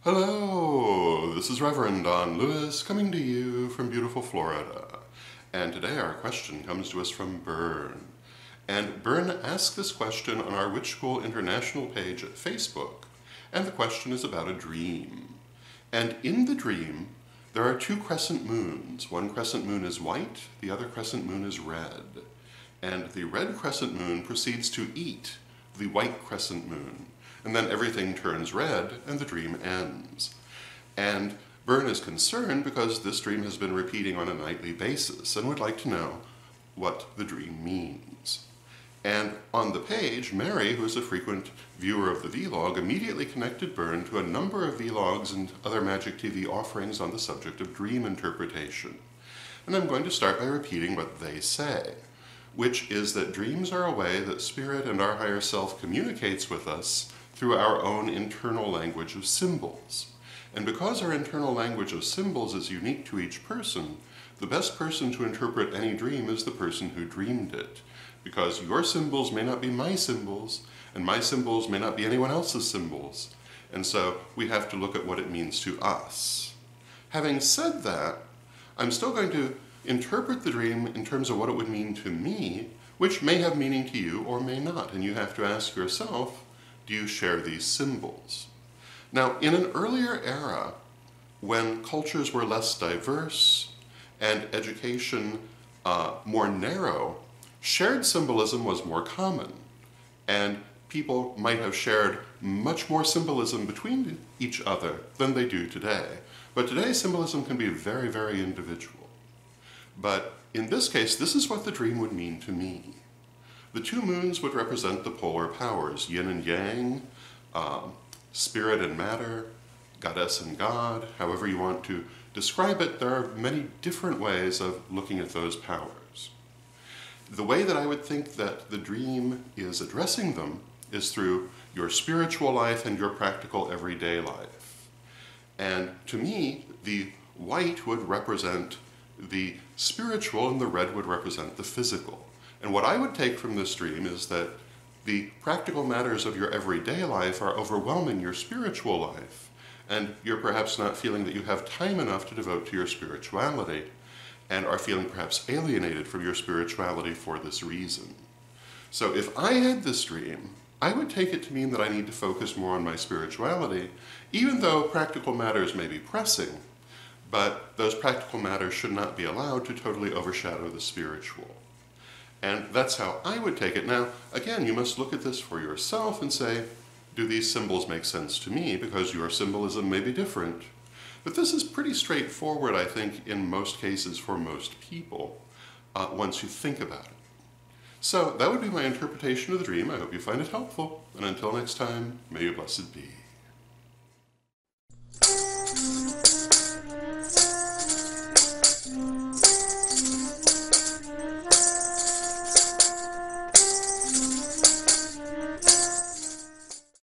Hello, this is Reverend Don Lewis coming to you from beautiful Florida. And today our question comes to us from Bern. And Bern asked this question on our Witch School International page at Facebook. And the question is about a dream. And in the dream, there are two crescent moons. One crescent moon is white, the other crescent moon is red. And the red crescent moon proceeds to eat the white crescent moon. And then everything turns red and the dream ends. And Bern is concerned because this dream has been repeating on a nightly basis and would like to know what the dream means. And on the page, Mary, who is a frequent viewer of the vlog, immediately connected Bern to a number of vlogs and other Magic TV offerings on the subject of dream interpretation. And I'm going to start by repeating what they say, which is that dreams are a way that Spirit and our higher self communicates with us through our own internal language of symbols. And because our internal language of symbols is unique to each person, the best person to interpret any dream is the person who dreamed it. Because your symbols may not be my symbols, and my symbols may not be anyone else's symbols. And so we have to look at what it means to us. Having said that, I'm still going to interpret the dream in terms of what it would mean to me, which may have meaning to you or may not. And you have to ask yourself, do you share these symbols? Now, in an earlier era, when cultures were less diverse and education more narrow, shared symbolism was more common, and people might have shared much more symbolism between each other than they do today. But today, symbolism can be very, very individual. But in this case, this is what the dream would mean to me. The two moons would represent the polar powers, yin and yang, spirit and matter, goddess and god, however you want to describe it. There are many different ways of looking at those powers. The way that I would think that the dream is addressing them is through your spiritual life and your practical everyday life. And to me, the white would represent the spiritual and the red would represent the physical. And what I would take from this dream is that the practical matters of your everyday life are overwhelming your spiritual life, and you're perhaps not feeling that you have time enough to devote to your spirituality, and are feeling perhaps alienated from your spirituality for this reason. So if I had this dream, I would take it to mean that I need to focus more on my spirituality, even though practical matters may be pressing, but those practical matters should not be allowed to totally overshadow the spiritual. And that's how I would take it. Now, again, you must look at this for yourself and say, do these symbols make sense to me? Because your symbolism may be different. But this is pretty straightforward, I think, in most cases for most people, once you think about it. So that would be my interpretation of the dream. I hope you find it helpful. And until next time, may you blessed be.